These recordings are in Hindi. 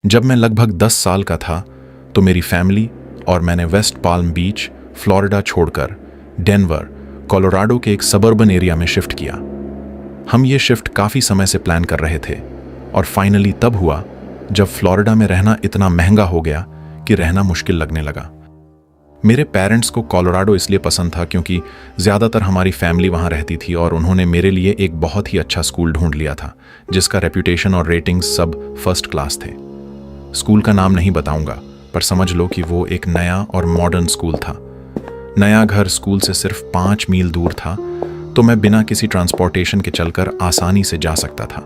जब मैं लगभग 10 साल का था तो मेरी फैमिली और मैंने वेस्ट पाल्म बीच, फ्लोरिडा छोड़कर डेनवर, कोलोराडो के एक सबर्बन एरिया में शिफ्ट किया। हम ये शिफ्ट काफ़ी समय से प्लान कर रहे थे और फाइनली तब हुआ जब फ्लोरिडा में रहना इतना महंगा हो गया कि रहना मुश्किल लगने लगा। मेरे पेरेंट्स को कोलोराडो इसलिए पसंद था क्योंकि ज़्यादातर हमारी फैमिली वहाँ रहती थी और उन्होंने मेरे लिए एक बहुत ही अच्छा स्कूल ढूंढ लिया था जिसका रेप्यूटेशन और रेटिंग्स सब फर्स्ट क्लास थे। स्कूल का नाम नहीं बताऊंगा, पर समझ लो कि वो एक नया और मॉडर्न स्कूल था। नया घर स्कूल से सिर्फ 5 मील दूर था, तो मैं बिना किसी ट्रांसपोर्टेशन के चलकर आसानी से जा सकता था।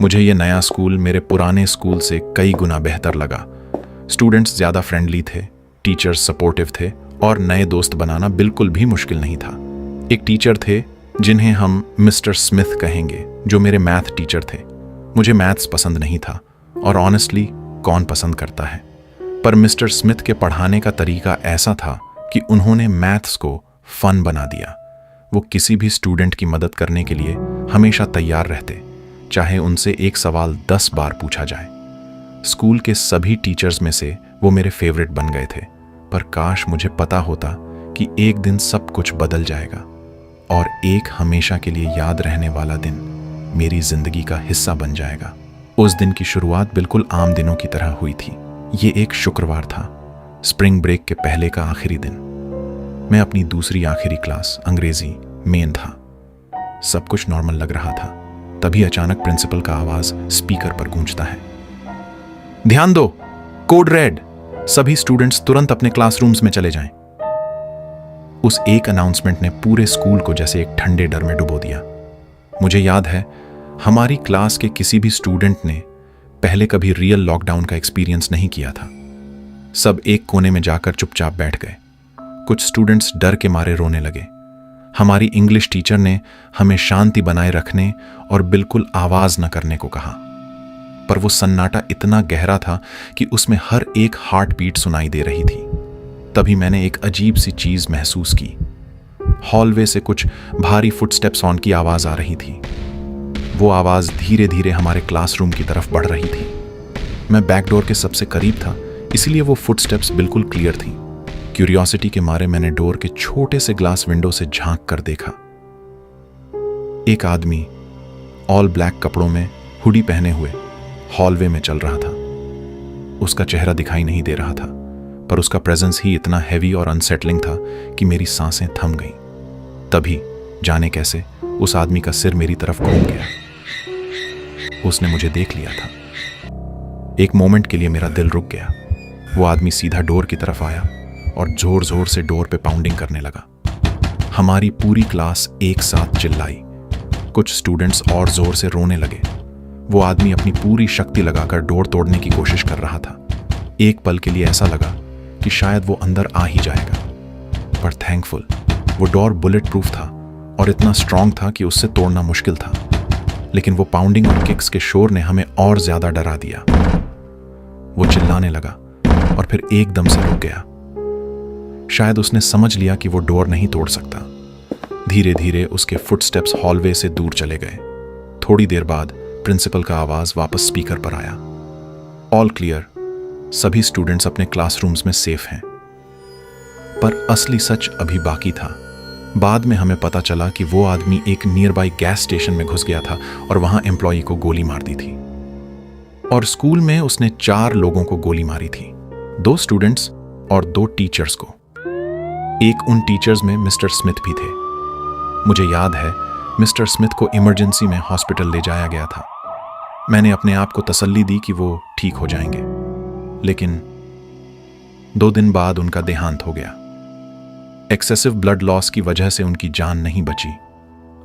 मुझे ये नया स्कूल मेरे पुराने स्कूल से कई गुना बेहतर लगा। स्टूडेंट्स ज़्यादा फ्रेंडली थे, टीचर्स सपोर्टिव थे और नए दोस्त बनाना बिल्कुल भी मुश्किल नहीं था। एक टीचर थे जिन्हें हम मिस्टर स्मिथ कहेंगे, जो मेरे मैथ टीचर थे। मुझे मैथ्स पसंद नहीं था और ऑनेस्टली कौन पसंद करता है, पर मिस्टर स्मिथ के पढ़ाने का तरीका ऐसा था कि उन्होंने मैथ्स को फन बना दिया। वो किसी भी स्टूडेंट की मदद करने के लिए हमेशा तैयार रहते, चाहे उनसे एक सवाल 10 बार पूछा जाए। स्कूल के सभी टीचर्स में से वो मेरे फेवरेट बन गए थे, पर काश मुझे पता होता कि एक दिन सब कुछ बदल जाएगा और एक हमेशा के लिए याद रहने वाला दिन मेरी जिंदगी का हिस्सा बन जाएगा। उस दिन की शुरुआत बिल्कुल आम दिनों की तरह हुई थी। ये एक शुक्रवार था, स्प्रिंग ब्रेक के पहले का आखिरी दिन। मैं अपनी दूसरी आखिरी क्लास अंग्रेजी मेन था। सब कुछ नॉर्मल लग रहा था, तभी अचानक प्रिंसिपल का आवाज स्पीकर पर गूंजता है, ध्यान दो, कोड रेड, सभी स्टूडेंट्स तुरंत अपने क्लासरूम्स में चले जाएं। उस एक अनाउंसमेंट ने पूरे स्कूल को जैसे एक ठंडे डर में डुबो दिया। मुझे याद है हमारी क्लास के किसी भी स्टूडेंट ने पहले कभी रियल लॉकडाउन का एक्सपीरियंस नहीं किया था। सब एक कोने में जाकर चुपचाप बैठ गए। कुछ स्टूडेंट्स डर के मारे रोने लगे। हमारी इंग्लिश टीचर ने हमें शांति बनाए रखने और बिल्कुल आवाज न करने को कहा, पर वो सन्नाटा इतना गहरा था कि उसमें हर एक हार्ट बीट सुनाई दे रही थी। तभी मैंने एक अजीब सी चीज महसूस की। हॉलवे से कुछ भारी फुटस्टेप्स ऑन की आवाज आ रही थी। वो आवाज धीरे धीरे हमारे क्लासरूम की तरफ बढ़ रही थी। मैं बैकडोर के सबसे करीब था, इसलिए वो फुटस्टेप्स बिल्कुल क्लियर थी। क्यूरियोसिटी के मारे मैंने डोर के छोटे से ग्लास विंडो से झांक कर देखा। एक आदमी ऑल ब्लैक कपड़ों में हुडी पहने हुए हॉलवे में चल रहा था। उसका चेहरा दिखाई नहीं दे रहा था, पर उसका प्रेजेंस ही इतना हैवी और अनसेटलिंग था कि मेरी सांसें थम गईं। तभी जाने कैसे उस आदमी का सिर मेरी तरफ घूम गया। उसने मुझे देख लिया था। एक मोमेंट के लिए मेरा दिल रुक गया। वो आदमी सीधा डोर की तरफ आया और जोर जोर से डोर पे पाउंडिंग करने लगा। हमारी पूरी क्लास एक साथ चिल्लाई। कुछ स्टूडेंट्स और जोर से रोने लगे। वो आदमी अपनी पूरी शक्ति लगाकर डोर तोड़ने की कोशिश कर रहा था। एक पल के लिए ऐसा लगा कि शायद वो अंदर आ ही जाएगा, पर थैंकफुल वो डोर बुलेट प्रूफ था और इतना स्ट्रांग था कि उससे तोड़ना मुश्किल था। लेकिन वो पाउंडिंग और किक्स के शोर ने हमें और ज्यादा डरा दिया। वो चिल्लाने लगा और फिर एकदम से रुक गया। शायद उसने समझ लिया कि वो डोर नहीं तोड़ सकता। धीरे धीरे उसके फुटस्टेप्स हॉलवे से दूर चले गए। थोड़ी देर बाद प्रिंसिपल का आवाज वापस स्पीकर पर आया, ऑल क्लियर, सभी स्टूडेंट्स अपने क्लासरूम्स में सेफ हैं। पर असली सच अभी बाकी था। बाद में हमें पता चला कि वो आदमी एक नियर बाई गैस स्टेशन में घुस गया था और वहां एम्प्लॉई को गोली मार दी थी। और स्कूल में उसने 4 लोगों को गोली मारी थी, 2 स्टूडेंट्स और 2 टीचर्स को। एक उन टीचर्स में मिस्टर स्मिथ भी थे। मुझे याद है मिस्टर स्मिथ को इमरजेंसी में हॉस्पिटल ले जाया गया था। मैंने अपने आप को तसल्ली दी कि वो ठीक हो जाएंगे, लेकिन 2 दिन बाद उनका देहांत हो गया। एक्सेसिव ब्लड लॉस की वजह से उनकी जान नहीं बची।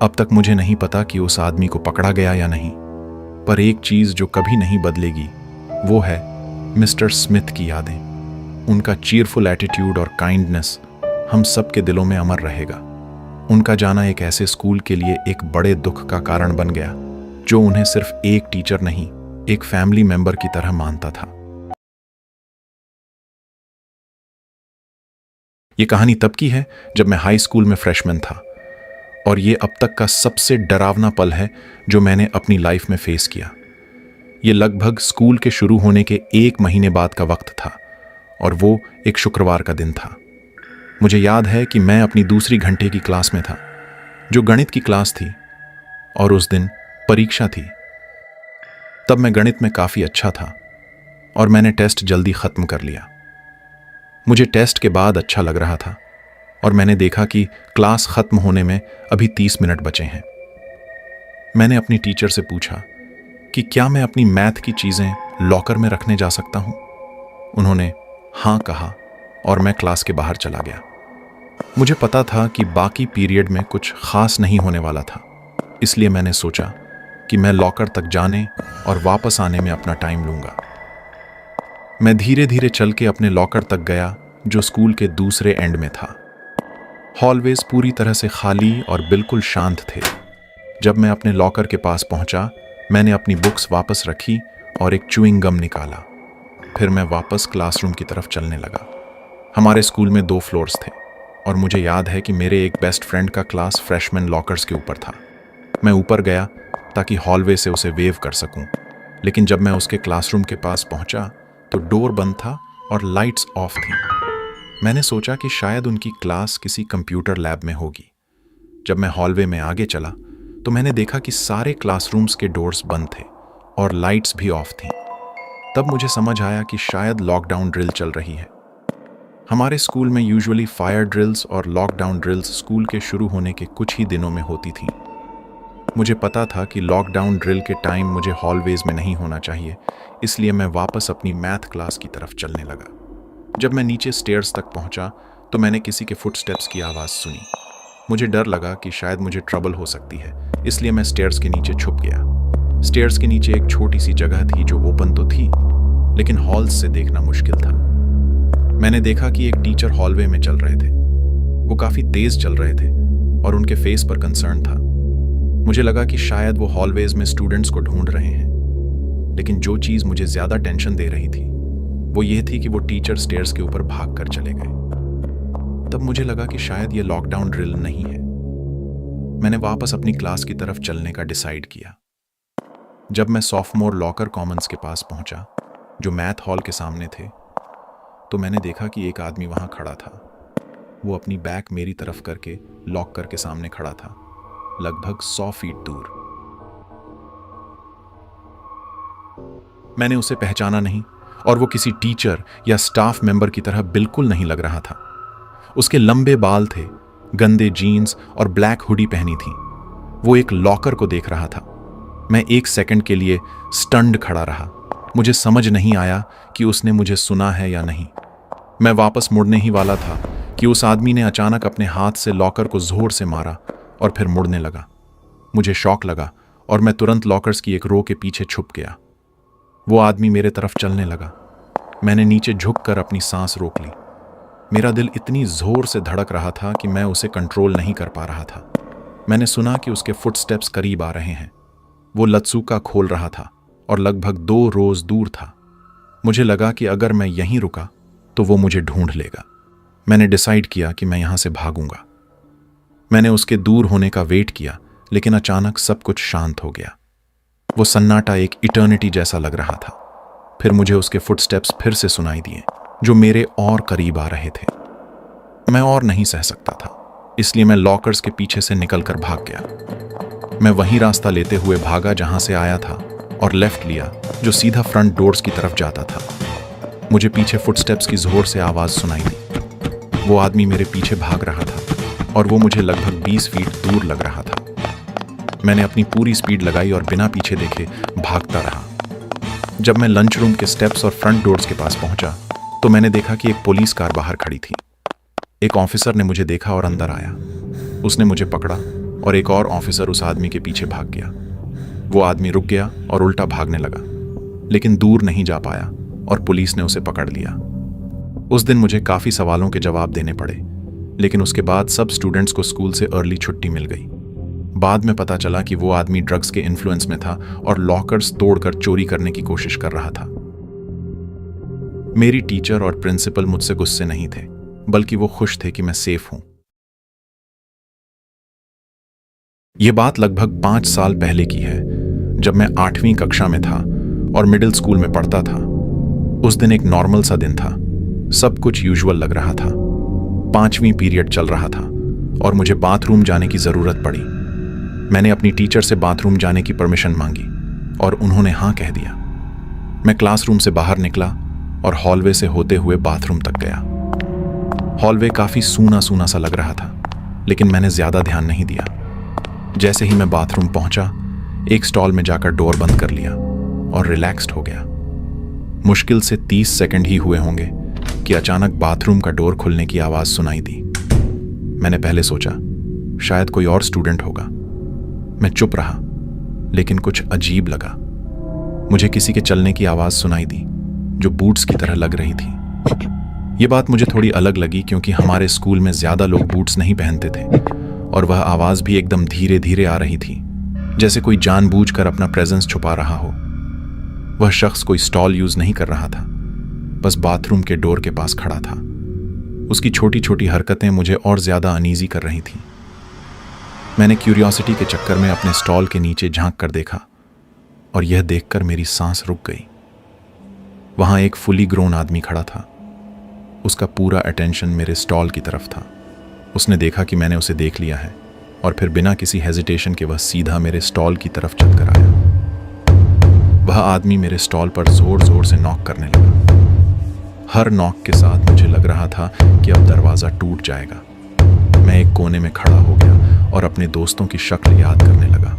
अब तक मुझे नहीं पता कि उस आदमी को पकड़ा गया या नहीं, पर एक चीज जो कभी नहीं बदलेगी वो है मिस्टर स्मिथ की यादें। उनका चीयरफुल एटीट्यूड और काइंडनेस हम सब के दिलों में अमर रहेगा। उनका जाना एक ऐसे स्कूल के लिए एक बड़े दुख का कारण बन गया जो उन्हें सिर्फ एक टीचर नहीं, एक फैमिली मेंबर की तरह मानता था। ये कहानी तब की है जब मैं हाई स्कूल में फ्रेशमैन था, और ये अब तक का सबसे डरावना पल है जो मैंने अपनी लाइफ में फेस किया। ये लगभग स्कूल के शुरू होने के 1 महीने बाद का वक्त था और वो एक शुक्रवार का दिन था। मुझे याद है कि मैं अपनी दूसरी घंटे की क्लास में था, जो गणित की क्लास थी, और उस दिन परीक्षा थी। तब मैं गणित में काफ़ी अच्छा था और मैंने टेस्ट जल्दी ख़त्म कर लिया। मुझे टेस्ट के बाद अच्छा लग रहा था और मैंने देखा कि क्लास ख़त्म होने में अभी 30 मिनट बचे हैं। मैंने अपनी टीचर से पूछा कि क्या मैं अपनी मैथ की चीज़ें लॉकर में रखने जा सकता हूँ। उन्होंने हाँ कहा और मैं क्लास के बाहर चला गया। मुझे पता था कि बाकी पीरियड में कुछ ख़ास नहीं होने वाला था, इसलिए मैंने सोचा कि मैं लॉकर तक जाने और वापस आने में अपना टाइम लूँगा। मैं धीरे धीरे चल के अपने लॉकर तक गया, जो स्कूल के दूसरे एंड में था। हॉलवेज पूरी तरह से खाली और बिल्कुल शांत थे। जब मैं अपने लॉकर के पास पहुंचा, मैंने अपनी बुक्स वापस रखी और एक च्यूइंग गम निकाला। फिर मैं वापस क्लासरूम की तरफ चलने लगा। हमारे स्कूल में 2 फ्लोर्स थे और मुझे याद है कि मेरे एक बेस्ट फ्रेंड का क्लास फ्रेशमैन लॉकर्स के ऊपर था। मैं ऊपर गया ताकि हॉलवे से उसे वेव कर सकूं, लेकिन जब मैं उसके क्लासरूम के पास पहुंचा तो डोर बंद था और लाइट्स ऑफ थी। मैंने सोचा कि शायद उनकी क्लास किसी कंप्यूटर लैब में होगी। जब मैं हॉलवे में आगे चला तो मैंने देखा कि सारे क्लासरूम्स के डोर्स बंद थे और लाइट्स भी ऑफ थीं। तब मुझे समझ आया कि शायद लॉकडाउन ड्रिल चल रही है। हमारे स्कूल में यूजुअली फायर ड्रिल्स और लॉकडाउन ड्रिल्स स्कूल के शुरू होने के कुछ ही दिनों में होती थीं। मुझे पता था कि लॉकडाउन ड्रिल के टाइम मुझे हॉलवेज में नहीं होना चाहिए, इसलिए मैं वापस अपनी मैथ क्लास की तरफ चलने लगा। जब मैं नीचे स्टेयर्स तक पहुंचा तो मैंने किसी के फुटस्टेप्स की आवाज़ सुनी। मुझे डर लगा कि शायद मुझे ट्रबल हो सकती है, इसलिए मैं स्टेयर्स के नीचे छुप गया। स्टेयर्स के नीचे एक छोटी सी जगह थी जो ओपन तो थी, लेकिन हॉल्स से देखना मुश्किल था। मैंने देखा कि एक टीचर हॉलवे में चल रहे थे। वो काफ़ी तेज़ चल रहे थे और उनके फेस पर कंसर्न था। मुझे लगा कि शायद वो हॉलवेज में स्टूडेंट्स को ढूंढ रहे हैं, लेकिन जो चीज़ मुझे ज़्यादा टेंशन दे रही थी वो ये थी कि वो टीचर स्टेयर्स के ऊपर भाग कर चले गए। तब मुझे लगा कि शायद ये लॉकडाउन ड्रिल नहीं है। मैंने वापस अपनी क्लास की तरफ चलने का डिसाइड किया। जब मैं सॉफ्टमोर लॉकर कॉमन्स के पास पहुंचा, जो मैथ हॉल के सामने थे, तो मैंने देखा कि एक आदमी वहां खड़ा था। वो अपनी बैक मेरी तरफ करके लॉकर के सामने खड़ा था, लगभग 100 फीट दूर। मैंने उसे पहचाना नहीं और वो किसी टीचर या स्टाफ मेंबर की तरह बिल्कुल नहीं लग रहा था। उसके लंबे बाल थे, गंदे जीन्स और ब्लैक हुडी पहनी थी। वो एक लॉकर को देख रहा था। मैं 1 सेकंड के लिए स्टन्ड खड़ा रहा। मुझे समझ नहीं आया कि उसने मुझे सुना है या नहीं। मैं वापस मुड़ने ही वाला था कि उस आदमी ने अचानक अपने हाथ से लॉकर को जोर से मारा और फिर मुड़ने लगा। मुझे शॉक लगा और मैं तुरंत लॉकर्स की एक रो के पीछे छुप गया। वो आदमी मेरे तरफ चलने लगा। मैंने नीचे झुककर अपनी सांस रोक ली। मेरा दिल इतनी जोर से धड़क रहा था कि मैं उसे कंट्रोल नहीं कर पा रहा था। मैंने सुना कि उसके फुटस्टेप्स करीब आ रहे हैं। वो लत्सूका खोल रहा था और लगभग 2 रोज दूर था। मुझे लगा कि अगर मैं यहीं रुका तो वो मुझे ढूंढ लेगा। मैंने डिसाइड किया कि मैं यहां से भागूंगा। मैंने उसके दूर होने का वेट किया, लेकिन अचानक सब कुछ शांत हो गया। वो सन्नाटा एक इटर्निटी जैसा लग रहा था। फिर मुझे उसके फुटस्टेप्स फिर से सुनाई दिए, जो मेरे और करीब आ रहे थे। मैं और नहीं सह सकता था, इसलिए मैं लॉकर्स के पीछे से निकलकर भाग गया। मैं वही रास्ता लेते हुए भागा जहां से आया था और लेफ्ट लिया, जो सीधा फ्रंट डोर्स की तरफ जाता था। मुझे पीछे फुटस्टेप्स की जोर से आवाज सुनाई दी। वो आदमी मेरे पीछे भाग रहा था और वो मुझे लगभग 20 फीट दूर लग रहा था। मैंने अपनी पूरी स्पीड लगाई और बिना पीछे देखे भागता रहा। जब मैं लंच रूम के स्टेप्स और फ्रंट डोर्स के पास पहुंचा तो मैंने देखा कि एक पुलिस कार बाहर खड़ी थी। एक ऑफिसर ने मुझे देखा और अंदर आया। उसने मुझे पकड़ा और एक और ऑफिसर उस आदमी के पीछे भाग गया। वो आदमी रुक गया और उल्टा भागने लगा, लेकिन दूर नहीं जा पाया और पुलिस ने उसे पकड़ लिया। उस दिन मुझे काफ़ी सवालों के जवाब देने पड़े, लेकिन उसके बाद सब स्टूडेंट्स को स्कूल से अर्ली छुट्टी मिल गई। बाद में पता चला कि वो आदमी ड्रग्स के इन्फ्लुएंस में था और लॉकर्स तोड़कर चोरी करने की कोशिश कर रहा था। मेरी टीचर और प्रिंसिपल मुझसे गुस्से नहीं थे, बल्कि वो खुश थे कि मैं सेफ हूं। यह बात लगभग 5 साल पहले की है, जब मैं 8वीं कक्षा में था और मिडिल स्कूल में पढ़ता था। उस दिन एक नॉर्मल सा दिन था। सब कुछ यूजुअल लग रहा था। 5वीं पीरियड चल रहा था और मुझे बाथरूम जाने की ज़रूरत पड़ी। मैंने अपनी टीचर से बाथरूम जाने की परमिशन मांगी और उन्होंने हाँ कह दिया। मैं क्लासरूम से बाहर निकला और हॉलवे से होते हुए बाथरूम तक गया। हॉलवे काफ़ी सूना सूना सा लग रहा था, लेकिन मैंने ज़्यादा ध्यान नहीं दिया। जैसे ही मैं बाथरूम पहुंचा, एक स्टॉल में जाकर डोर बंद कर लिया और रिलैक्स्ड हो गया। मुश्किल से 30 सेकंड ही हुए होंगे कि अचानक बाथरूम का डोर खुलने की आवाज़ सुनाई दी। मैंने पहले सोचा शायद कोई और स्टूडेंट होगा। मैं चुप रहा, लेकिन कुछ अजीब लगा। मुझे किसी के चलने की आवाज़ सुनाई दी जो बूट्स की तरह लग रही थी। ये बात मुझे थोड़ी अलग लगी क्योंकि हमारे स्कूल में ज़्यादा लोग बूट्स नहीं पहनते थे और वह आवाज़ भी एकदम धीरे धीरे आ रही थी, जैसे कोई जानबूझकर अपना प्रेजेंस छुपा रहा हो। वह शख्स कोई स्टॉल यूज़ नहीं कर रहा था, बस बाथरूम के डोर के पास खड़ा था। उसकी छोटी छोटी हरकतें मुझे और ज़्यादा अनईजी कर रही थीं। मैंने क्यूरियोसिटी के चक्कर में अपने स्टॉल के नीचे झांक कर देखा और यह देखकर मेरी सांस रुक गई। वहाँ एक फुली ग्रोन आदमी खड़ा था। उसका पूरा अटेंशन मेरे स्टॉल की तरफ था। उसने देखा कि मैंने उसे देख लिया है और फिर बिना किसी हेजिटेशन के वह सीधा मेरे स्टॉल की तरफ चलकर आया। वह आदमी मेरे स्टॉल पर जोर जोर से नॉक करने लगा। हर नॉक के साथ मुझे लग रहा था कि अब दरवाज़ा टूट जाएगा। मैं एक कोने में खड़ा हो गया और अपने दोस्तों की शक्ल याद करने लगा।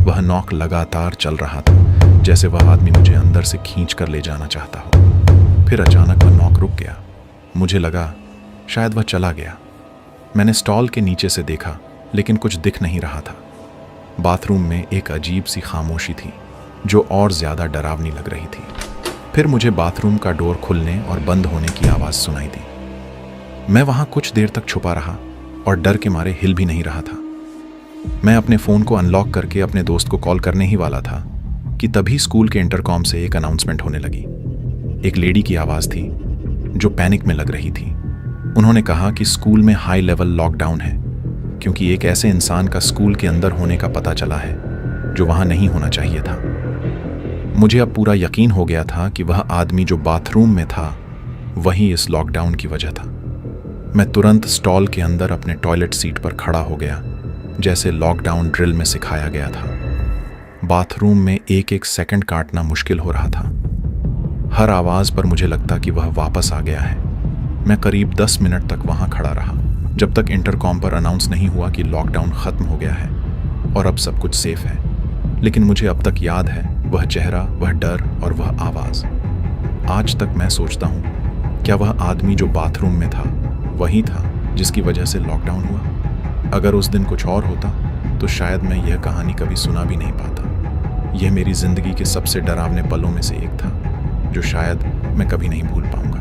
वह नॉक लगातार चल रहा था, जैसे वह आदमी मुझे अंदर से खींच कर ले जाना चाहता हो। फिर अचानक वह नॉक रुक गया। मुझे लगा शायद वह चला गया। मैंने स्टॉल के नीचे से देखा, लेकिन कुछ दिख नहीं रहा था। बाथरूम में एक अजीब सी खामोशी थी जो और ज़्यादा डरावनी लग रही थी। फिर मुझे बाथरूम का डोर खुलने और बंद होने की आवाज़ सुनाई दी। मैं वहाँ कुछ देर तक छुपा रहा और डर के मारे हिल भी नहीं रहा था। मैं अपने फ़ोन को अनलॉक करके अपने दोस्त को कॉल करने ही वाला था कि तभी स्कूल के इंटरकॉम से एक अनाउंसमेंट होने लगी। एक लेडी की आवाज़ थी जो पैनिक में लग रही थी। उन्होंने कहा कि स्कूल में हाई लेवल लॉकडाउन है क्योंकि एक ऐसे इंसान का स्कूल के अंदर होने का पता चला है जो वहाँ नहीं होना चाहिए था। मुझे अब पूरा यकीन हो गया था कि वह आदमी जो बाथरूम में था वही इस लॉकडाउन की वजह था। मैं तुरंत स्टॉल के अंदर अपने टॉयलेट सीट पर खड़ा हो गया, जैसे लॉकडाउन ड्रिल में सिखाया गया था। बाथरूम में एक एक सेकंड काटना मुश्किल हो रहा था। हर आवाज़ पर मुझे लगता कि वह वापस आ गया है। मैं करीब 10 मिनट तक वहाँ खड़ा रहा, जब तक इंटरकॉम पर अनाउंस नहीं हुआ कि लॉकडाउन ख़त्म हो गया है और अब सब कुछ सेफ है। लेकिन मुझे अब तक याद है वह चेहरा, वह डर और वह आवाज़। आज तक मैं सोचता हूँ, क्या वह आदमी जो बाथरूम में था वही था जिसकी वजह से लॉकडाउन हुआ? अगर उस दिन कुछ और होता तो शायद मैं यह कहानी कभी सुना भी नहीं पाता। यह मेरी ज़िंदगी के सबसे डरावने पलों में से एक था जो शायद मैं कभी नहीं भूल पाऊंगा।